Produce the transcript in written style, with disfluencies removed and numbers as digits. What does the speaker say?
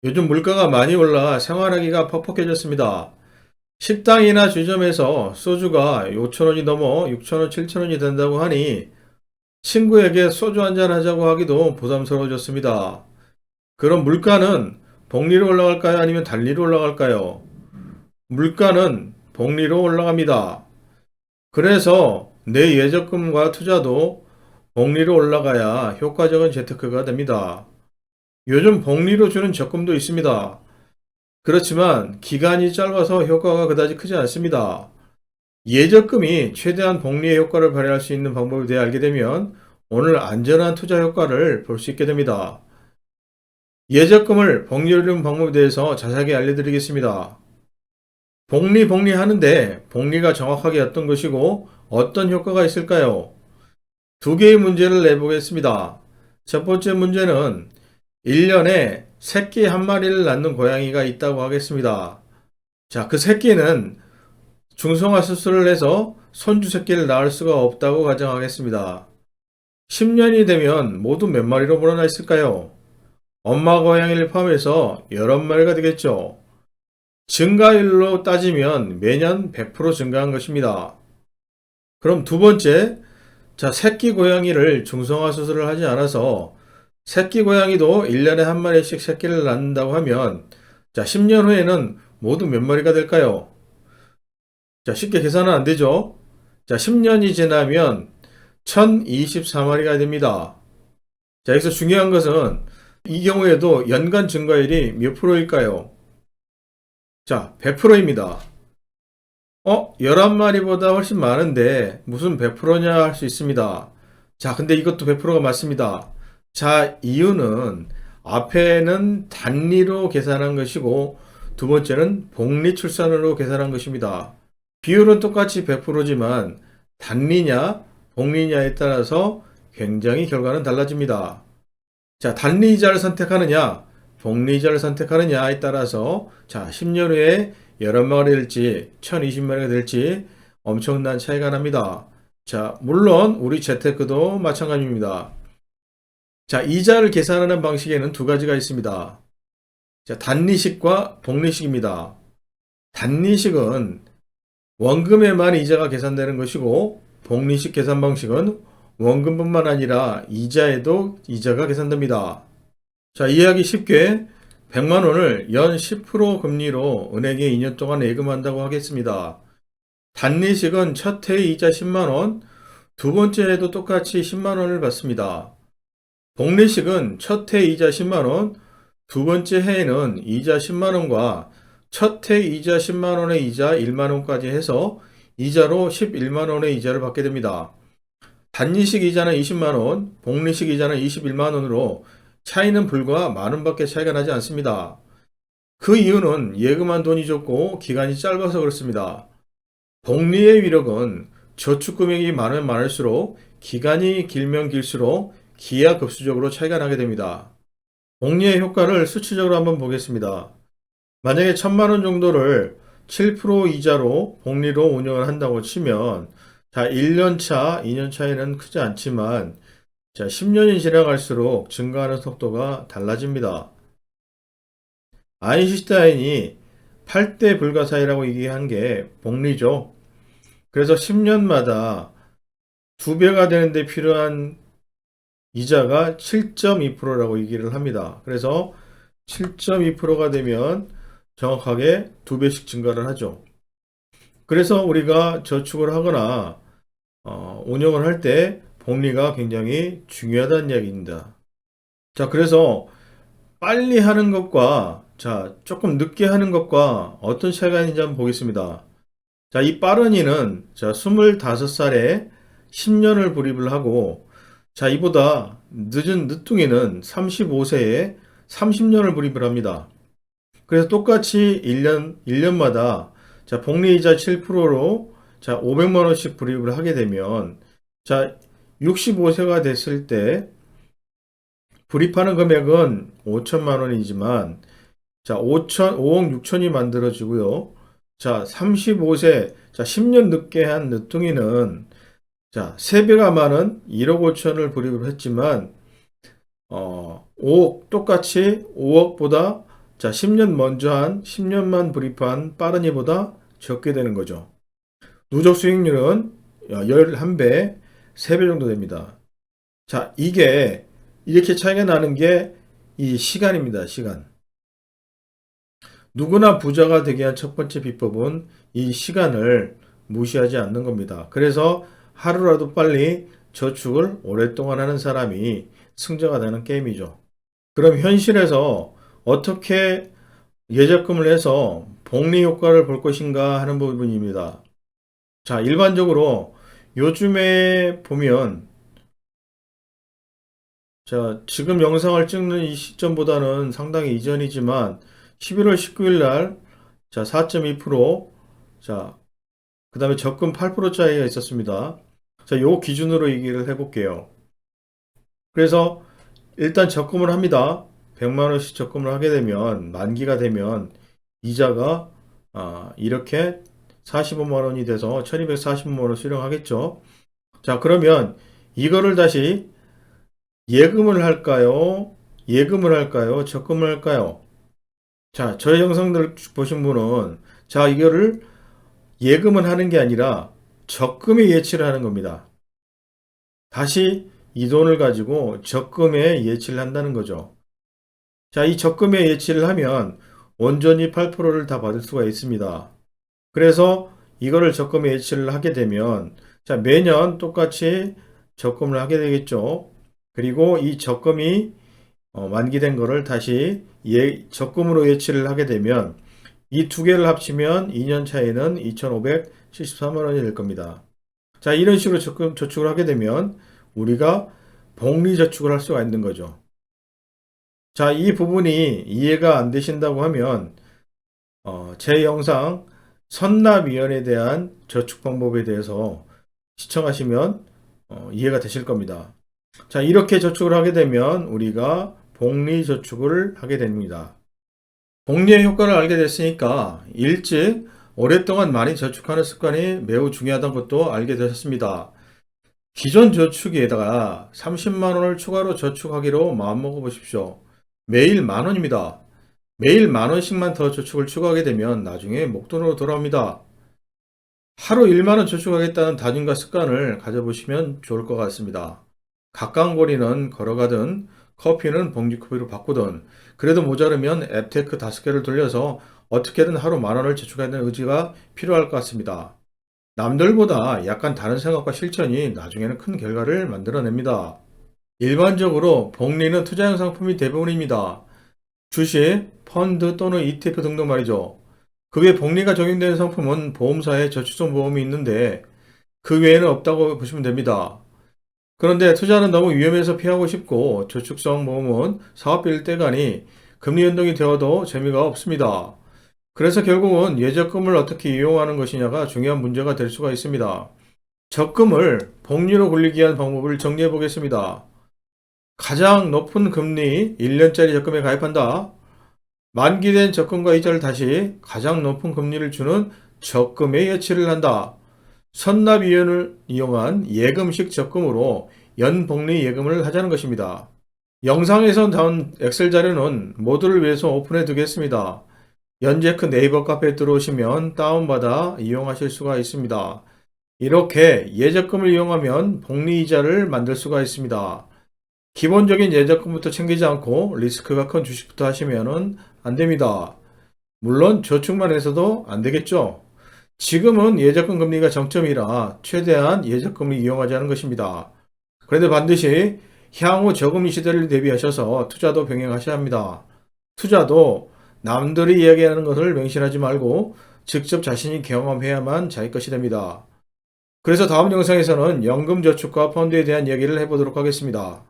요즘 물가가 많이 올라 생활하기가 퍽퍽해졌습니다. 식당이나 주점에서 소주가 5천원이 넘어 6천원, 7천원이 된다고 하니 친구에게 소주 한잔 하자고 하기도 부담스러워졌습니다. 그럼 물가는 복리로 올라갈까요? 아니면 단리로 올라갈까요? 물가는 복리로 올라갑니다. 그래서 내 예적금과 투자도 복리로 올라가야 효과적인 재테크가 됩니다. 요즘 복리로 주는 적금도 있습니다. 그렇지만 기간이 짧아서 효과가 그다지 크지 않습니다. 예적금이 최대한 복리의 효과를 발휘할 수 있는 방법에 대해 알게 되면 오늘 안전한 투자 효과를 볼 수 있게 됩니다. 예적금을 복리하는 방법에 대해서 자세하게 알려드리겠습니다. 복리 하는데 복리가 정확하게 어떤 것이고 어떤 효과가 있을까요? 두 개의 문제를 내보겠습니다. 첫 번째 문제는 1년에 새끼 한 마리를 낳는 고양이가 있다고 하겠습니다. 자, 그 새끼는 중성화 수술을 해서 손주 새끼를 낳을 수가 없다고 가정하겠습니다. 10년이 되면 모두 몇 마리로 불어나 있을까요? 엄마 고양이를 포함해서 11마리가 되겠죠. 증가율로 따지면 매년 100% 증가한 것입니다. 그럼 두 번째, 자, 새끼 고양이를 중성화 수술을 하지 않아서 새끼 고양이도 1년에 한 마리씩 새끼를 낳는다고 하면 자, 10년 후에는 모두 몇 마리가 될까요? 자, 쉽게 계산은 안 되죠? 자, 10년이 지나면 1024마리가 됩니다. 자, 여기서 중요한 것은 이 경우에도 연간 증가율이 몇 프로일까요? 자, 100%입니다. 11마리보다 훨씬 많은데 무슨 100%냐 할 수 있습니다. 자, 근데 이것도 100%가 맞습니다. 자, 이유는 앞에는 단리로 계산한 것이고 두 번째는 복리 출산으로 계산한 것입니다. 비율은 똑같이 100%지만 단리냐 복리냐에 따라서 굉장히 결과는 달라집니다. 자, 단리이자를 선택하느냐 복리이자를 선택하느냐에 따라서 자, 10년 후에 11마리 될지 1020마리가 될지 엄청난 차이가 납니다. 자, 물론 우리 재테크도 마찬가지입니다. 자, 이자를 계산하는 방식에는 두 가지가 있습니다. 자, 단리식과 복리식입니다. 단리식은 원금에만 이자가 계산되는 것이고 복리식 계산 방식은 원금뿐만 아니라 이자에도 이자가 계산됩니다. 자, 이해하기 쉽게 100만 원을 연 10% 금리로 은행에 2년 동안 예금한다고 하겠습니다. 단리식은 첫 해 이자 10만 원, 두 번째 해도 똑같이 10만 원을 받습니다. 복리식은 첫 해 이자 10만 원, 두 번째 해에는 이자 10만 원과 첫 해 이자 10만 원의 이자 1만 원까지 해서 이자로 11만 원의 이자를 받게 됩니다. 단리식 이자는 20만 원, 복리식 이자는 21만 원으로 차이는 불과 만 원밖에 차이가 나지 않습니다. 그 이유는 예금한 돈이 적고 기간이 짧아서 그렇습니다. 복리의 위력은 저축 금액이 많으면 많을수록 기간이 길면 길수록 기하급수적으로 차이가 나게 됩니다. 복리의 효과를 수치적으로 한번 보겠습니다. 만약에 1000만 원 정도를 7% 이자로 복리로 운영을 한다고 치면 자, 1년 차, 2년 차이는 크지 않지만 자, 10년이 지나갈수록 증가하는 속도가 달라집니다. 아인슈타인이 8대 불가사의라고 얘기한 게 복리죠. 그래서 10년마다 2배가 되는데 필요한 이자가 7.2%라고 얘기를 합니다. 그래서 7.2%가 되면 정확하게 2배씩 증가를 하죠. 그래서 우리가 저축을 하거나 운영을 할 때 복리가 굉장히 중요하다는 이야기입니다. 자, 그래서 빨리 하는 것과 자, 조금 늦게 하는 것과 어떤 차이가 있는지 한번 보겠습니다. 자, 이 빠른이는 자, 25살에 10년을 불입을 하고 자, 이보다 늦은 늦둥이는 35세에 30년을 불입을 합니다. 그래서 똑같이 1년마다 자, 복리이자 7%로 자, 500만 원씩 불입을 하게 되면 자, 65세가 됐을 때 불입하는 금액은 5천만 원이지만 자, 5억 6천이 만들어지고요. 자, 35세, 자, 10년 늦게 한 늦둥이는 자, 3배가 많은 1억 5천을 불입을 했지만 5억 똑같이 5억보다 자, 10년 먼저 한 10년만 불입한 빠른 이보다 적게 되는 거죠. 누적 수익률은 11배, 3배 정도 됩니다. 자, 이게 이렇게 차이가 나는 게 이 시간입니다. 시간. 누구나 부자가 되기 위한 첫 번째 비법은 이 시간을 무시하지 않는 겁니다. 그래서 하루라도 빨리 저축을 오랫동안 하는 사람이 승자가 되는 게임이죠. 그럼 현실에서 어떻게 예적금을 해서 복리 효과를 볼 것인가 하는 부분입니다. 자, 일반적으로 요즘에 보면, 자, 지금 영상을 찍는 이 시점보다는 상당히 이전이지만 11월 19일 날, 자, 4.2%, 자, 그 다음에 적금 8% 차이가 있었습니다. 자, 요 기준으로 얘기를 해볼게요. 그래서 일단 적금을 합니다. 100만 원씩 적금을 하게 되면 만기가 되면 이자가 이렇게 45만 원이 돼서 1245만 원 수령하겠죠. 자, 그러면 이거를 다시 예금을 할까요? 예금을 할까요? 적금을 할까요? 자, 저의 영상들 보신 분은 자, 이거를 예금은 하는 게 아니라 적금에 예치를 하는 겁니다. 다시 이 돈을 가지고 적금에 예치를 한다는 거죠. 자, 이 적금에 예치를 하면 온전히 8%를 다 받을 수가 있습니다. 그래서 이거를 적금에 예치를 하게 되면 자, 매년 똑같이 적금을 하게 되겠죠. 그리고 이 적금이 만기된 거를 다시 적금으로 예치를 하게 되면 이 두 개를 합치면 2년 차에는 2,573만 원이 될 겁니다. 자, 이런 식으로 저축을 하게 되면 우리가 복리 저축을 할 수가 있는 거죠. 자, 이 부분이 이해가 안 되신다고 하면 제 영상 선납위원에 대한 저축 방법에 대해서 시청하시면 이해가 되실 겁니다. 자, 이렇게 저축을 하게 되면 우리가 복리 저축을 하게 됩니다. 복리의 효과를 알게 됐으니까 일찍 오랫동안 많이 저축하는 습관이 매우 중요하다는 것도 알게 되셨습니다. 기존 저축에다가 30만 원을 추가로 저축하기로 마음먹어 보십시오. 매일 만 원입니다. 매일 만 원씩만 더 저축을 추가하게 되면 나중에 목돈으로 돌아옵니다. 하루 1만 원 저축하겠다는 다짐과 습관을 가져보시면 좋을 것 같습니다. 가까운 거리는 걸어가든 커피는 봉지커피로 바꾸든 그래도 모자르면 앱테크 5개를 돌려서 어떻게든 하루 만 원을 저축해야 되는 의지가 필요할 것 같습니다. 남들보다 약간 다른 생각과 실천이 나중에는 큰 결과를 만들어냅니다. 일반적으로 복리는 투자형 상품이 대부분입니다. 주식, 펀드 또는 ETF 등등 말이죠. 그 외 복리가 적용되는 상품은 보험사의 저축성 보험이 있는데 그 외에는 없다고 보시면 됩니다. 그런데 투자는 너무 위험해서 피하고 싶고 저축성 보험은 사업비일 때가니 금리 연동이 되어도 재미가 없습니다. 그래서 결국은 예적금을 어떻게 이용하는 것이냐가 중요한 문제가 될 수가 있습니다. 적금을 복리로 굴리기 위한 방법을 정리해 보겠습니다. 가장 높은 금리 1년짜리 적금에 가입한다. 만기된 적금과 이자를 다시 가장 높은 금리를 주는 적금에 예치를 한다. 선납위원을 이용한 예금식 적금으로 연복리 예금을 하자는 것입니다. 영상에서 나온 엑셀 자료는 모두를 위해서 오픈해 두겠습니다. 연재크 네이버 카페에 들어오시면 다운받아 이용하실 수가 있습니다. 이렇게 예적금을 이용하면 복리이자를 만들 수가 있습니다. 기본적인 예적금부터 챙기지 않고 리스크가 큰 주식부터 하시면 안 됩니다. 물론 저축만 해서도 안 되겠죠. 지금은 예적금 금리가 정점이라 최대한 예적금을 이용하자는 것입니다. 그런데 반드시 향후 저금리 시대를 대비하셔서 투자도 병행하셔야 합니다. 투자도 남들이 이야기하는 것을 맹신하지 말고 직접 자신이 경험해야만 자기 것이 됩니다. 그래서 다음 영상에서는 연금 저축과 펀드에 대한 이야기를 해보도록 하겠습니다.